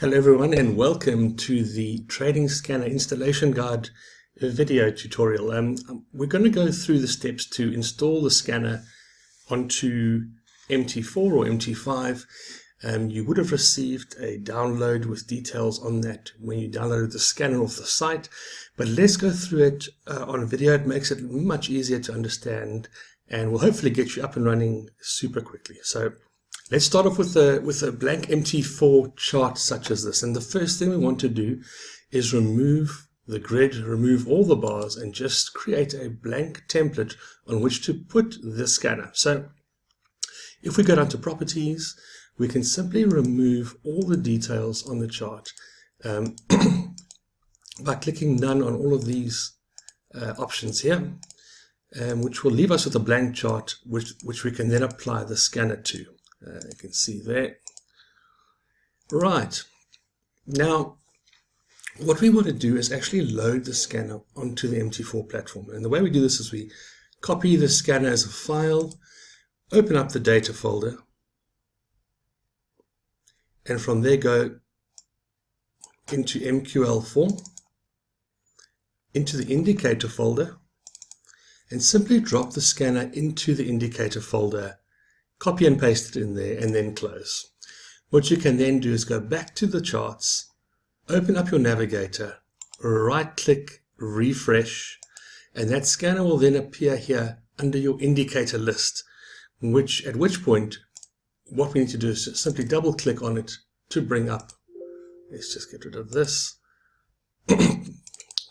Hello everyone and welcome to the Trading Scanner Installation Guide video tutorial. We're going to go through the steps to install the scanner onto MT4 or MT5. You would have received a download with details on that when you downloaded the scanner off the site, but let's go through it on video. It makes it much easier to understand and will hopefully get you up and running super quickly. So let's start off with a blank MT4 chart such as this. And the first thing we want to do is remove the grid, remove all the bars, and just create a blank template on which to put the scanner. So if we go down to properties, we can simply remove all the details on the chart by clicking none on all of these options here, which will leave us with a blank chart which we can then apply the scanner to. You can see there. Right. Now, what we want to do is actually load the scanner onto the MT4 platform. And the way we do this is we copy the scanner as a file, open up the data folder, and from there go into MQL form, into the indicator folder, and simply drop the scanner into the indicator folder. Copy and paste it in there and then close. What you can then do is go back to the charts, open up your navigator, right click, refresh, and that scanner will then appear here under your indicator list, at which point what we need to do is simply double click on it to bring up, let's just get rid of this,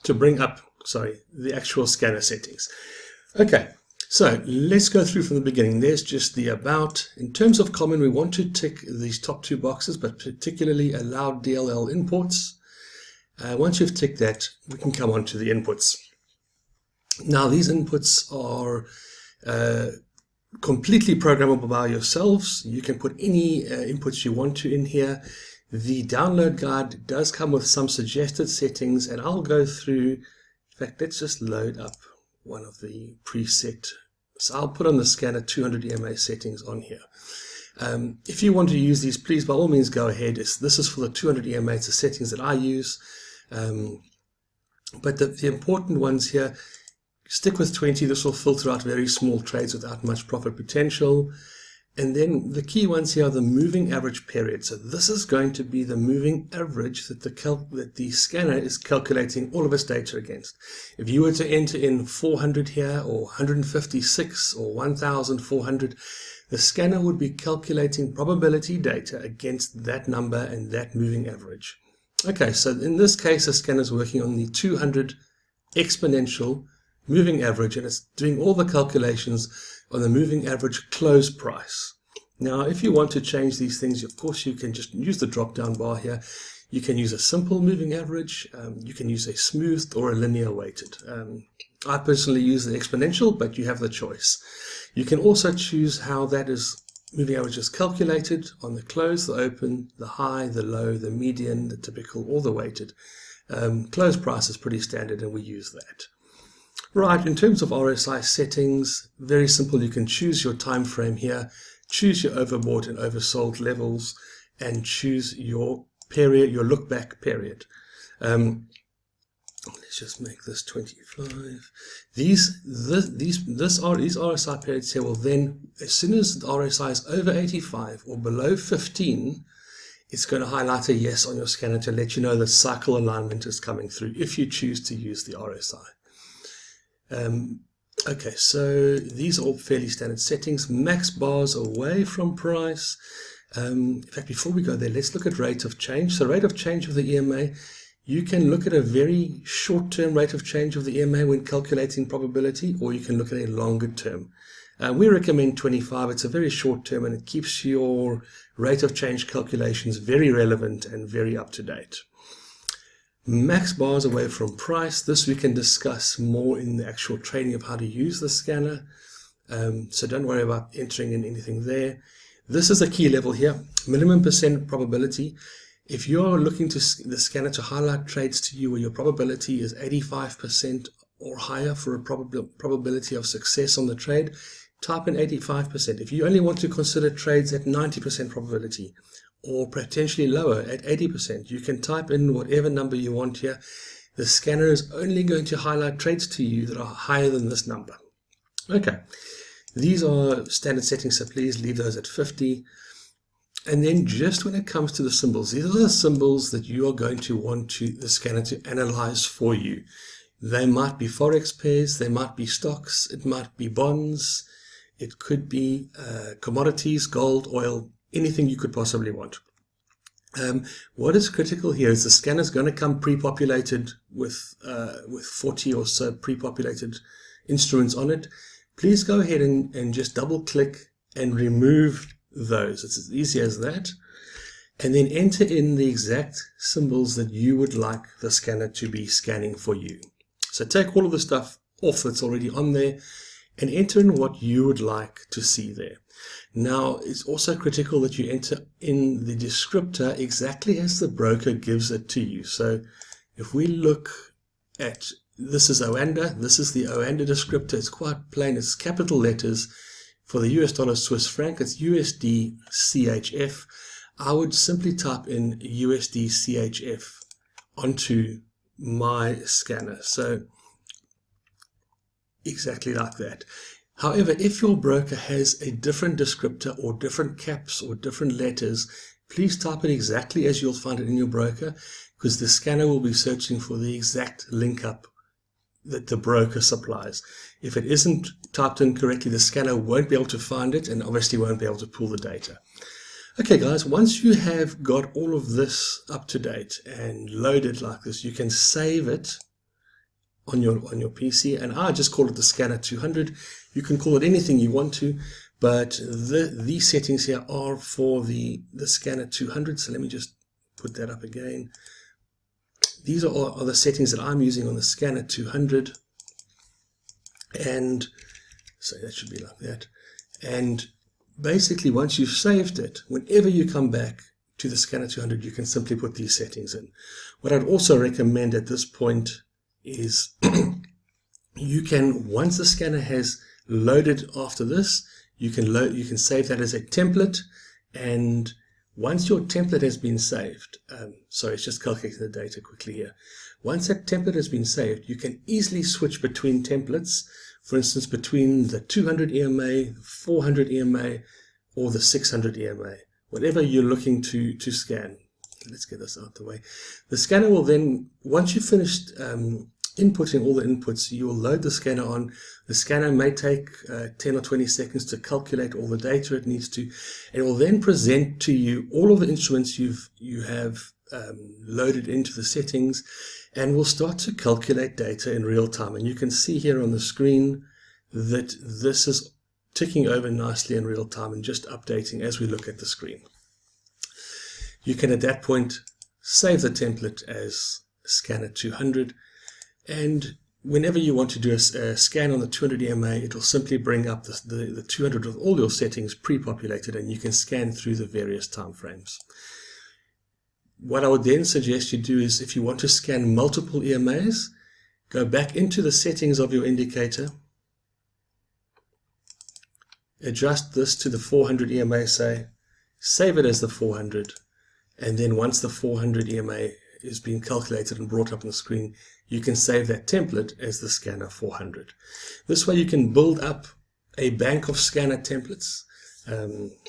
to bring up, the actual scanner settings. Okay. So let's go through from the beginning. There's just the about. In terms of common, we want to tick these top two boxes, but particularly allow DLL imports. Once you've ticked that, we can come on to the inputs. Now these inputs are completely programmable by yourselves. You can put any inputs you want to in here. The download guide does come with some suggested settings, and I'll go through. In fact, let's just load up one of the preset. So I'll put on the scanner 200 EMA settings on here. If you want to use these, please by all means go ahead. This is for the 200 EMA, it's the settings that I use. But the important ones here, stick with 20. This will filter out very small trades without much profit potential. And then the key ones here are the moving average period. So this is going to be the moving average that the scanner is calculating all of its data against. If you were to enter in 400 here, or 156, or 1,400, the scanner would be calculating probability data against that number and that moving average. Okay, so in this case, the scanner is working on the 200 exponential moving average, and it's doing all the calculations on the moving average close price. Now, if you want to change these things, of course, you can just use the drop-down bar here. You can use a simple moving average. You can use a smoothed or a linear weighted. I personally use the exponential, but you have the choice. You can also choose how that moving average is calculated on the close, the open, the high, the low, the median, the typical, or the weighted. Close price is pretty standard, and we use that. Right, in terms of RSI settings, very simple. You can choose your time frame here, choose your overbought and oversold levels, and choose your period, your look back period. Let's just make this 25. These RSI periods here will then, as soon as the RSI is over 85 or below 15, it's going to highlight a yes on your scanner to let you know that cycle alignment is coming through if you choose to use the RSI. Okay, so these are all fairly standard settings. Max bars away from price. In fact, before we go there, let's look at rate of change. So rate of change of the EMA, you can look at a very short-term rate of change of the EMA when calculating probability, or you can look at a longer term. We recommend 25. It's a very short term, and it keeps your rate of change calculations very relevant and very up to date. Max bars away from price. This we can discuss more in the actual training of how to use the scanner. So don't worry about entering in anything there. This is a key level here. Minimum percent probability. If you're looking to the scanner to highlight trades to you where your probability is 85% or higher for a probability of success on the trade, type in 85%. If you only want to consider trades at 90% probability, or potentially lower at 80%. You can type in whatever number you want here. The scanner is only going to highlight trades to you that are higher than this number. Okay, these are standard settings, so please leave those at 50. And then just when it comes to the symbols, these are the symbols that you are going to want the scanner to analyze for you. They might be forex pairs, they might be stocks, it might be bonds, it could be commodities, gold, oil, anything you could possibly want. What is critical here is the scanner is going to come pre-populated with 40 or so pre-populated instruments on it. Please go ahead and just double click and remove those. It's as easy as that. And then enter in the exact symbols that you would like the scanner to be scanning for you. So take all of the stuff off that's already on there and enter in what you would like to see there. Now, it's also critical that you enter in the descriptor exactly as the broker gives it to you. So if we look at, this is Oanda, this is the Oanda descriptor. It's quite plain, it's capital letters. For the US dollar Swiss franc, it's USD CHF. I would simply type in USD CHF onto my scanner. So exactly like that. However, if your broker has a different descriptor or different caps or different letters, please type it exactly as you'll find it in your broker, because the scanner will be searching for the exact link up that the broker supplies. If it isn't typed in correctly, the scanner won't be able to find it and obviously won't be able to pull the data. Okay guys, once you have got all of this up to date and loaded like this, you can save it on your PC, and I just call it the Scanner 200. You can call it anything you want to, but these settings here are for the Scanner 200. So let me just put that up again. These are the settings that I'm using on the Scanner 200, and so that should be like that. And basically, once you've saved it, whenever you come back to the Scanner 200, you can simply put these settings in. What I'd also recommend at this point is you can, once the scanner has loaded after this, you can save that as a template, and once your template has been saved, sorry, it's just calculating the data quickly here. Once that template has been saved, you can easily switch between templates, for instance, between the 200 EMA, 400 EMA, or the 600 EMA, whatever you're looking to scan. Let's get this out of the way. The scanner will then, once you've finished inputting all the inputs, you will load the scanner on. The scanner may take 10 or 20 seconds to calculate all the data it needs to. It will then present to you all of the instruments you have loaded into the settings, and will start to calculate data in real time. And you can see here on the screen that this is ticking over nicely in real time and just updating as we look at the screen. You can at that point save the template as Scanner 200, and whenever you want to do a scan on the 200 EMA, it will simply bring up the 200 with all your settings pre-populated, and you can scan through the various time frames. What I would then suggest you do is, if you want to scan multiple EMAs, go back into the settings of your indicator, adjust this to the 400 EMA, say, save it as the 400, and then once the 400 EMA is being calculated and brought up on the screen, you can save that template as the Scanner 400. This way you can build up a bank of scanner templates.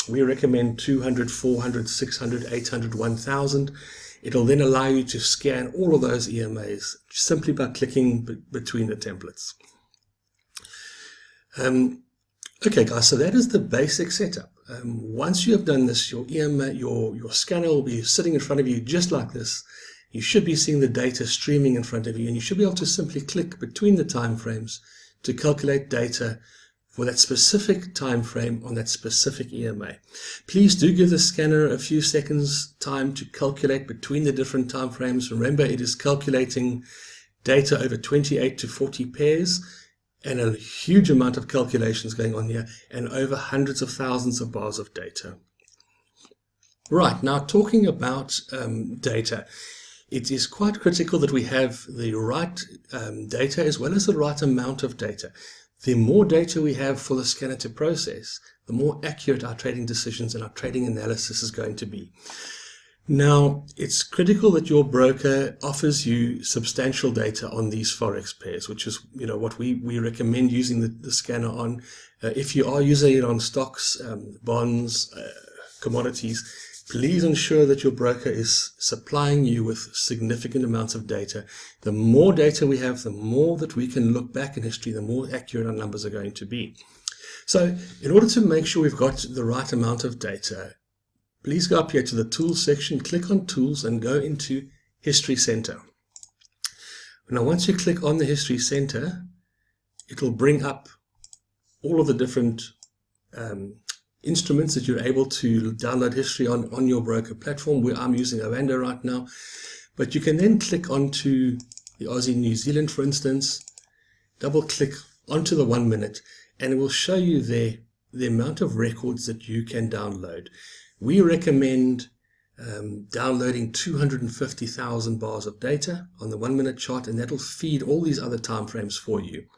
We recommend 200, 400, 600, 800, 1000. It'll then allow you to scan all of those EMAs simply by clicking between the templates. Okay guys, so that is the basic setup. Once you have done this, your EMA, your scanner will be sitting in front of you just like this. You should be seeing the data streaming in front of you, and you should be able to simply click between the time frames to calculate data for that specific time frame on that specific EMA. Please do give the scanner a few seconds time to calculate between the different time frames. Remember, it is calculating data over 28 to 40 pairs, and a huge amount of calculations going on here, and over hundreds of thousands of bars of data. Right, now talking about data, it is quite critical that we have the right data as well as the right amount of data. the more data we have for the scanner to process, the more accurate our trading decisions and our trading analysis is going to be. Now, it's critical that your broker offers you substantial data on these forex pairs, which is what we recommend using the scanner on. If you are using it on stocks, bonds, commodities, please ensure that your broker is supplying you with significant amounts of data. The more data we have, the more that we can look back in history, the more accurate our numbers are going to be. So in order to make sure we've got the right amount of data, please go up here to the Tools section, click on Tools, and go into History Center. Now, once you click on the History Center, it will bring up all of the different instruments that you're able to download history on your broker platform, where I'm using Ovando right now. But you can then click onto the Aussie New Zealand, for instance, double-click onto the 1 minute, and it will show you there the amount of records that you can download. We recommend downloading 250,000 bars of data on the 1 minute chart, and that'll feed all these other time frames for you.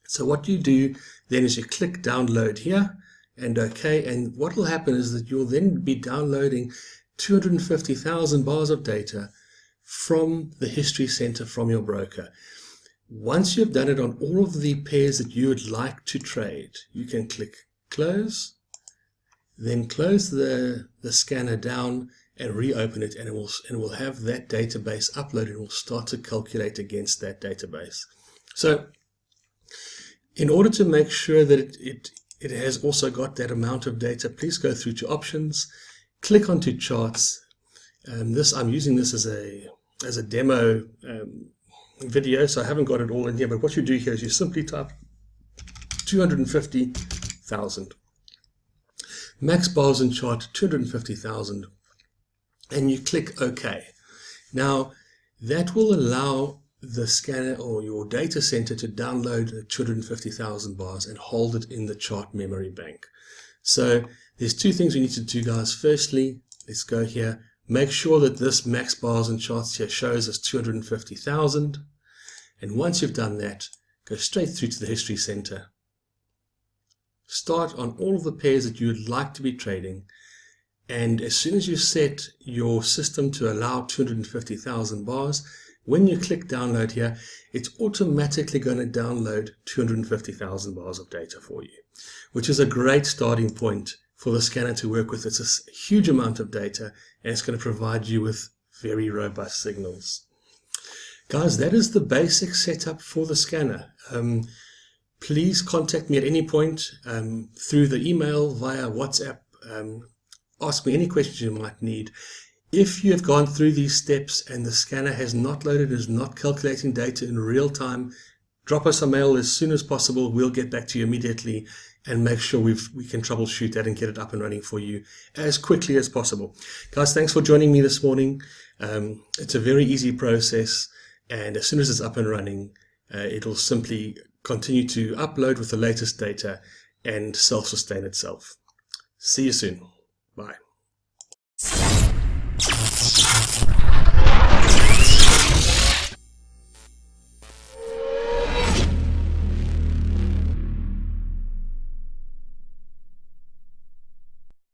So what you do then is you click download here and OK, and what will happen is that you'll then be downloading 250,000 bars of data from the History Center from your broker. Once you've done it on all of the pairs that you would like to trade, you can click close, then close the scanner down and reopen it, and it will have that database uploaded and will start to calculate against that database. So in order to make sure that it has also got that amount of data, please go through to Options, click onto Charts. I'm using this as a demo video, so I haven't got it all in here, but what you do here is you simply type 250,000. Max bars and chart 250,000, and you click OK. Now that will allow the scanner or your data center to download 250,000 bars and hold it in the chart memory bank. So there's two things we need to do, guys. Firstly, let's go here, make sure that this max bars and charts here shows us 250,000, and once you've done that, go straight through to the History Center. Start on all of the pairs that you would like to be trading, and as soon as you set your system to allow 250,000 bars, when you click download here, it's automatically going to download 250,000 bars of data for you, which is a great starting point for the scanner to work with. It's a huge amount of data, and it's going to provide you with very robust signals. Guys, that is the basic setup for the scanner. Please contact me at any point through the email, via WhatsApp. Ask me any questions you might need. If you have gone through these steps and the scanner has not loaded, is not calculating data in real time, drop us a mail as soon as possible. We'll get back to you immediately and make sure we can troubleshoot that and get it up and running for you as quickly as possible. Guys, thanks for joining me this morning. It's a very easy process, and as soon as it's up and running, it'll simply continue to upload with the latest data and self-sustain itself. See you soon. Bye.